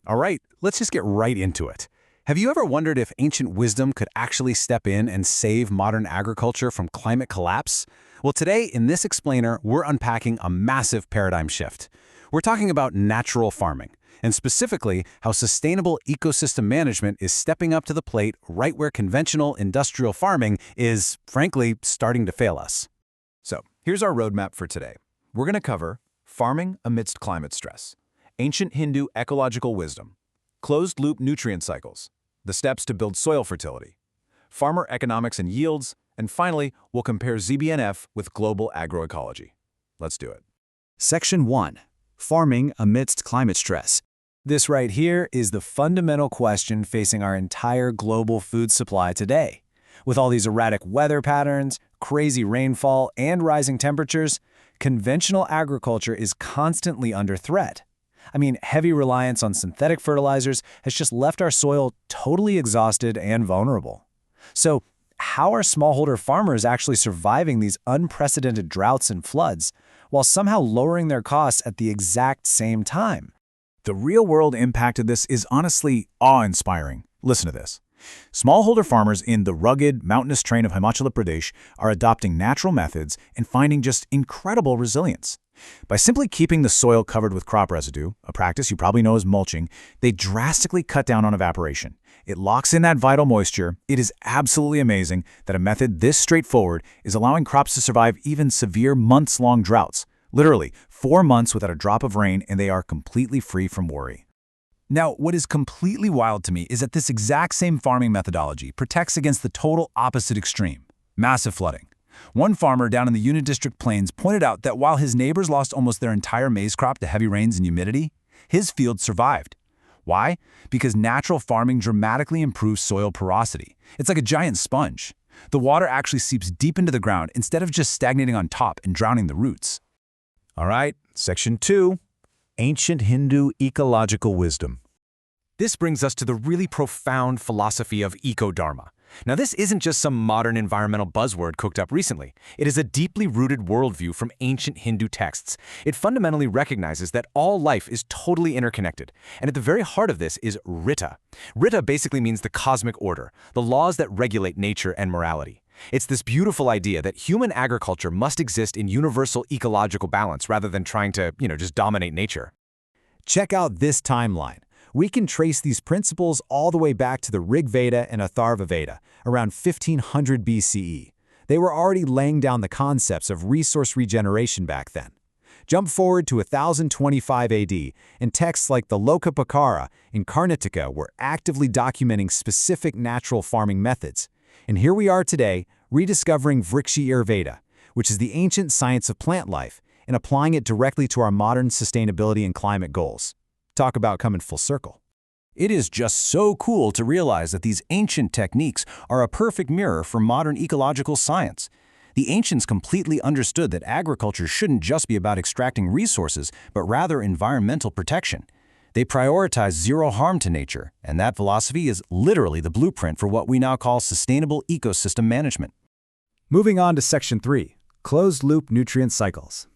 All right, let's just get right into it. Have you ever wondered if ancient wisdom could actually step in and save modern agriculture from climate collapse? Well, today in this explainer, we're unpacking a massive paradigm shift. We're talking about natural farming, and specifically how sustainable ecosystem management is stepping up to the plate right where conventional industrial farming is, frankly, starting to fail us. So, here's our roadmap for today. We're going to cover farming amidst climate stress, ancient Hindu ecological wisdom, closed-loop nutrient cycles, the steps to build soil fertility, farmer economics and yields, and finally, we'll compare ZBNF with global agroecology. Let's do it. Section 1. Farming amidst climate stress. This right here is the fundamental question facing our entire global food supply today. With all these erratic weather patterns, crazy rainfall, and rising temperatures, conventional agriculture is constantly under threat. I mean, heavy reliance on synthetic fertilizers has just left our soil totally exhausted and vulnerable. So, how are smallholder farmers actually surviving these unprecedented droughts and floods, while somehow lowering their costs at the exact same time? The real-world impact of this is honestly awe-inspiring. Listen to this. Smallholder farmers in the rugged, mountainous terrain of Himachal Pradesh are adopting natural methods and finding just incredible resilience. By simply keeping the soil covered with crop residue, a practice you probably know as mulching, they drastically cut down on evaporation. It locks in that vital moisture. It is absolutely amazing that a method this straightforward is allowing crops to survive even severe months-long droughts. Literally, 4 months without a drop of rain, and they are completely free from worry. Now, what is completely wild to me is that this exact same farming methodology protects against the total opposite extreme, massive flooding. One farmer down in the Union District Plains pointed out that while his neighbors lost almost their entire maize crop to heavy rains and humidity, his field survived. Why? Because natural farming dramatically improves soil porosity. It's like a giant sponge. The water actually seeps deep into the ground instead of just stagnating on top and drowning the roots. All right, Section 2. Ancient Hindu ecological wisdom. This brings us to the really profound philosophy of eco-dharma. Now, this isn't just some modern environmental buzzword cooked up recently. It is a deeply rooted worldview from ancient Hindu texts. It fundamentally recognizes that all life is totally interconnected. And at the very heart of this is Rita. Rita basically means the cosmic order, the laws that regulate nature and morality. It's this beautiful idea that human agriculture must exist in universal ecological balance rather than trying to, just dominate nature. Check out this timeline. We can trace these principles all the way back to the Rig Veda and Atharva Veda, around 1500 BCE. They were already laying down the concepts of resource regeneration back then. Jump forward to 1025 AD, and texts like the Lokapakara in Karnataka were actively documenting specific natural farming methods. And here we are today, rediscovering Vrikshi Ayurveda, which is the ancient science of plant life, and applying it directly to our modern sustainability and climate goals. Talk about coming full circle. It is just so cool to realize that these ancient techniques are a perfect mirror for modern ecological science. The ancients completely understood that agriculture shouldn't just be about extracting resources, but rather environmental protection. They prioritized zero harm to nature, and that philosophy is literally the blueprint for what we now call sustainable ecosystem management. Moving on to Section 3, closed-loop nutrient cycles.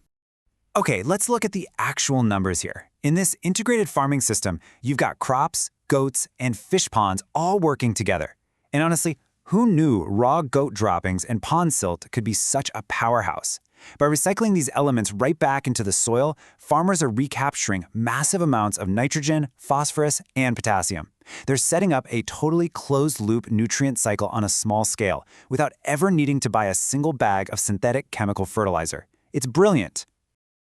Okay, let's look at the actual numbers here. In this integrated farming system, you've got crops, goats, and fish ponds all working together. And honestly, who knew raw goat droppings and pond silt could be such a powerhouse? By recycling these elements right back into the soil, farmers are recapturing massive amounts of nitrogen, phosphorus, and potassium. They're setting up a totally closed-loop nutrient cycle on a small scale, without ever needing to buy a single bag of synthetic chemical fertilizer. It's brilliant.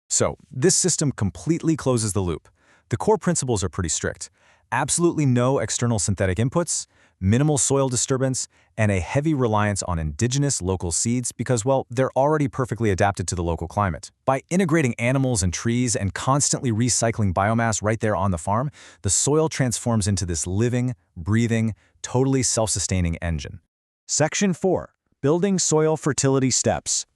So, this system completely closes the loop. The core principles are pretty strict. Absolutely no external synthetic inputs, minimal soil disturbance, and a heavy reliance on indigenous local seeds because, well, they're already perfectly adapted to the local climate. By integrating animals and trees and constantly recycling biomass right there on the farm, the soil transforms into this living, breathing, totally self-sustaining engine. Section 4, building soil fertility steps.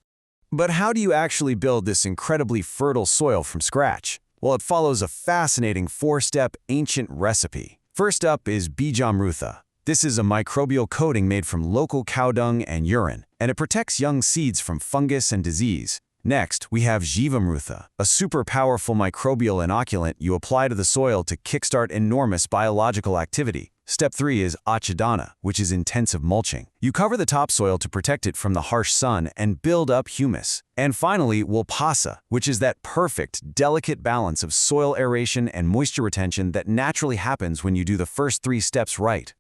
But how do you actually build this incredibly fertile soil from scratch? Well, it follows a fascinating 4-step ancient recipe. First up is Bijamrutha. This is a microbial coating made from local cow dung and urine, and it protects young seeds from fungus and disease. Next, we have Jivamrutha, a super powerful microbial inoculant you apply to the soil to kickstart enormous biological activity. Step 3 is Achadana, which is intensive mulching. You cover the topsoil to protect it from the harsh sun and build up humus. And finally, Wolpasa, which is that perfect, delicate balance of soil aeration and moisture retention that naturally happens when you do the first 3 steps right.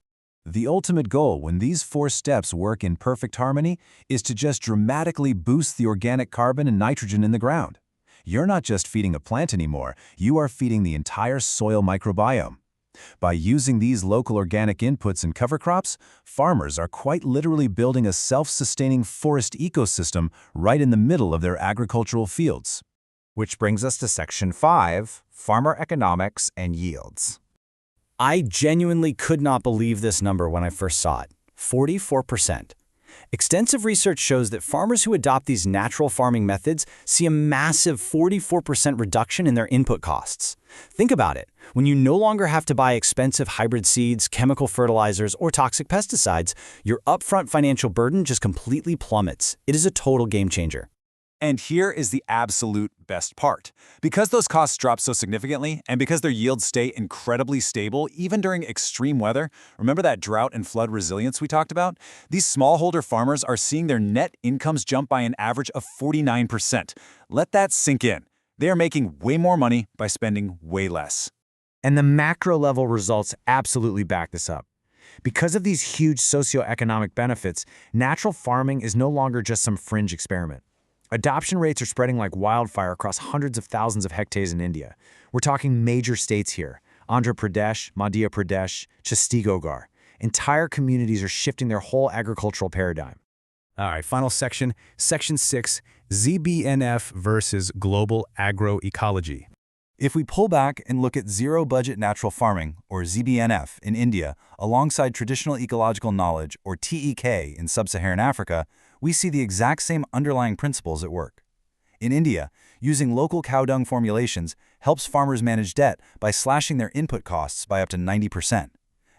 The ultimate goal when these 4 steps work in perfect harmony is to just dramatically boost the organic carbon and nitrogen in the ground. You're not just feeding a plant anymore, you are feeding the entire soil microbiome. By using these local organic inputs and cover crops, farmers are quite literally building a self-sustaining forest ecosystem right in the middle of their agricultural fields. Which brings us to Section 5, Farmer Economics and Yields. I genuinely could not believe this number when I first saw it, 44%. Extensive research shows that farmers who adopt these natural farming methods see a massive 44% reduction in their input costs. Think about it. When you no longer have to buy expensive hybrid seeds, chemical fertilizers, or toxic pesticides, your upfront financial burden just completely plummets. It is a total game changer. And here is the absolute best part. Because those costs drop so significantly, and because their yields stay incredibly stable even during extreme weather, remember that drought and flood resilience we talked about? These smallholder farmers are seeing their net incomes jump by an average of 49%. Let that sink in. They are making way more money by spending way less. And the macro-level results absolutely back this up. Because of these huge socioeconomic benefits, natural farming is no longer just some fringe experiment. Adoption rates are spreading like wildfire across hundreds of thousands of hectares in India. We're talking major states here: Andhra Pradesh, Madhya Pradesh, Chhattisgarh. Entire communities are shifting their whole agricultural paradigm. All right, final section, Section 6, ZBNF versus global agroecology. If we pull back and look at zero-budget natural farming, or ZBNF, in India, alongside traditional ecological knowledge, or TEK, in sub-Saharan Africa, we see the exact same underlying principles at work. In India, using local cow dung formulations helps farmers manage debt by slashing their input costs by up to 90%.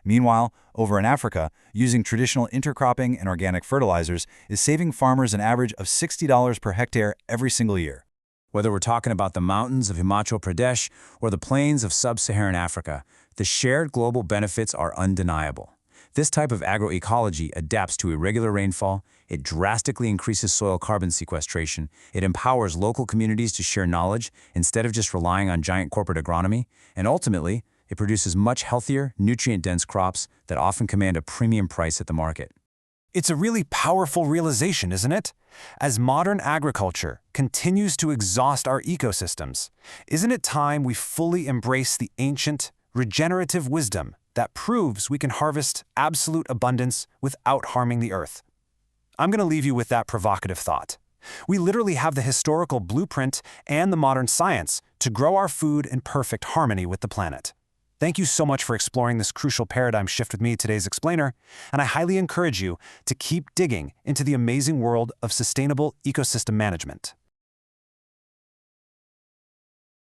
Meanwhile, over in Africa, using traditional intercropping and organic fertilizers is saving farmers an average of $60 per hectare every single year. Whether we're talking about the mountains of Himachal Pradesh or the plains of sub-Saharan Africa, the shared global benefits are undeniable. This type of agroecology adapts to irregular rainfall, it drastically increases soil carbon sequestration, it empowers local communities to share knowledge instead of just relying on giant corporate agronomy, and ultimately, it produces much healthier, nutrient-dense crops that often command a premium price at the market. It's a really powerful realization, isn't it? As modern agriculture continues to exhaust our ecosystems, isn't it time we fully embrace the ancient, regenerative wisdom that proves we can harvest absolute abundance without harming the earth? I'm going to leave you with that provocative thought. We literally have the historical blueprint and the modern science to grow our food in perfect harmony with the planet. Thank you so much for exploring this crucial paradigm shift with me, today's explainer, and I highly encourage you to keep digging into the amazing world of sustainable ecosystem management.